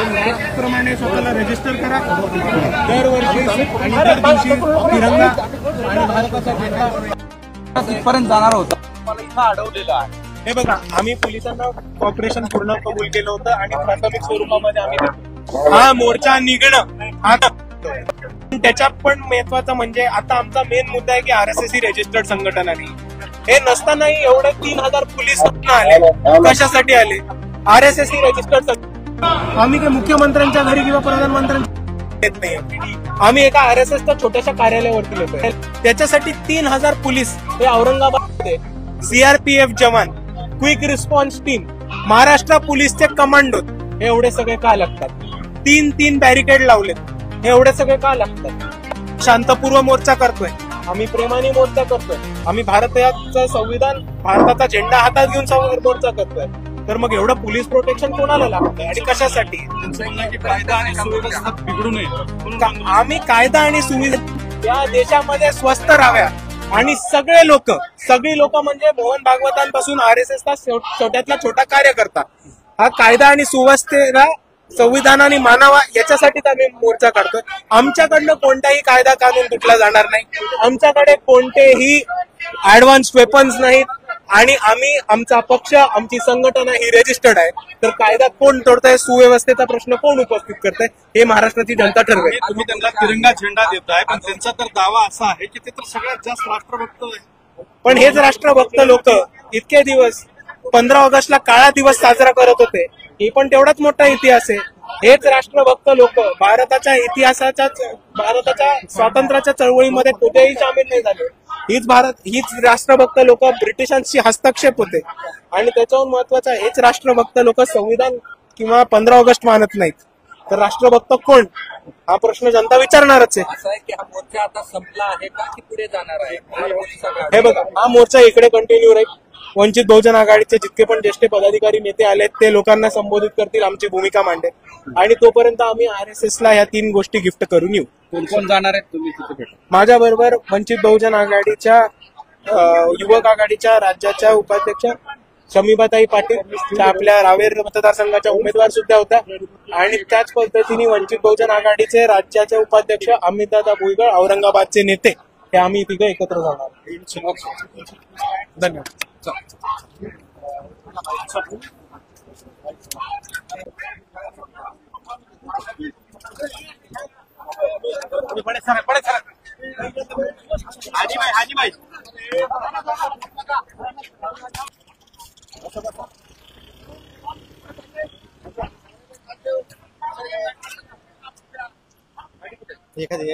त्याचप्रमाणे स्वतःला रजिस्टर करा दरवर्षी आणि दर दिवशी तिरंगा आणि भारताचा झेंडा तिथपर्यंत जाणार होता. मला इथं अडवलेलं आहे. हे बघा, आम्ही पोलिसांना कॉपरेशन पूर्ण कबूल केलं होतं आणि प्राथमिक स्वरूपामध्ये आम्ही हा मोर्चा निघणं आता त्याच्यात पण महत्वाचं म्हणजे आता आमचा मेन मुद्दा आहे की RSS ही रजिस्टर्ड संघटना नाही. हे नसतानाही एवढे 3000 पोलीस आले, कशासाठी आले? RSS ही रजिस्टर्ड. आम्ही काही मुख्यमंत्र्यांच्या घरी किंवा प्रधानमंत्र्यांच्या येत नाही. आम्ही एका RSSच्या छोट्याशा कार्यालयावरती येतोय. त्याच्यासाठी 3000 पोलीस हे औरंगाबादमध्ये, CRPF जवान, क्विक रिस्पॉन्स टीम, महाराष्ट्र पोलीसचे कमांडो हे एवढे सगळे का लागतात? 3 बॅरिकेड लावलेत. हे एवढे सगळे का लागतात? शांतपूर्व मोर्चा करतोय आम्ही, प्रेमाने मोर्चा करतोय आम्ही, भारताचं संविधान, भारताचा झेंडा हातात घेऊन मोर्चा करतोय. तर मग एवढं पोलीस प्रोटेक्शन कोणाला लागतंय आणि कशासाठी? कायदा आणि सुव्यवस्था बिघडू नये. आम्ही कायदा आणि सुव्यवस्था या देशामध्ये स्वस्थ राहाव्या आणि सगळी लोक म्हणजे मोहन भागवतांपासून RSSचा छोट्यातला छोटा कार्यकर्ता हा कायदा आणि सुव्यवस्थेला संविधानाने मानावा याच्यासाठीच आम्ही मोर्चा काढतोय. आमच्याकडनं कोणताही कायदा कानून तुटला जाणार नाही. आमच्याकडे कोणतेही ऍडव्हान्स वेपन्स नाहीत आणि आमचा पक्ष, आमची संघटना ही रजिस्टर्ड आहे. तर कायदा कोण तोडताय, सुव्यवस्थेचा प्रश्न कोण उपस्थित करताय हे महाराष्ट्राची जनता ठरवेल. तुम्ही त्यांना तिरंगा झेंडा देताय, पण त्यांचा तर दावा असा आहे की ते तर सगळ्यात जास्त राष्ट्रभक्त आहे. पण हेच राष्ट्रभक्त लोक इतके दिवस 15 ऑगस्टला काळा दिवस साजरा करत होते. हे पण तेवढाच मोठा इतिहास आहे. हेच राष्ट्रभक्त लोक भारताच्या स्वातंत्र्याच्या चळवळीमध्ये कुठेही सामील नाही झाले. हीच राष्ट्रभक्त लोक ब्रिटिशांशी हस्तक्षेप होते आणि त्याच्याहून महत्वाचं हेच राष्ट्रभक्त लोक संविधान किंवा 15 ऑगस्ट मानत नाहीत. तर राष्ट्रभक्त कोण हा प्रश्न जनता विचारणारच आहे. असं आहे की हा मोर्चा आता संपला आहे का की पुढे जाणार आहे? हे बघा, हा मोर्चा इकडे कंटिन्यू राहील. वंचित बहुजन आघाडीचे जितके पण ज्येष्ठ पदाधिकारी नेते आलेत ते लोकांना संबोधित करतील, आमची भूमिका मांडेल आणि तोपर्यंत आम्ही RSSला ह्या 3 गोष्टी गिफ्ट करून येऊ. कोण जाणार आहेत तुम्ही तिथे भेटा? माझ्या बरोबर वंचित बहुजन आघाडीच्या युवक आघाडीच्या राज्याच्या उपाध्यक्ष शमीबाताई पाटील, त्या आपल्या रावेर मतदारसंघाच्या उमेदवार सुद्धा होत्या आणि त्याच पद्धतीने वंचित बहुजन आघाडीचे राज्याचे उपाध्यक्ष अमितदादा भुईगळ, औरंगाबादचे नेते, हे आम्ही तिघं एकत्र जाणार. धन्यवाद. हाजी भाई एखादी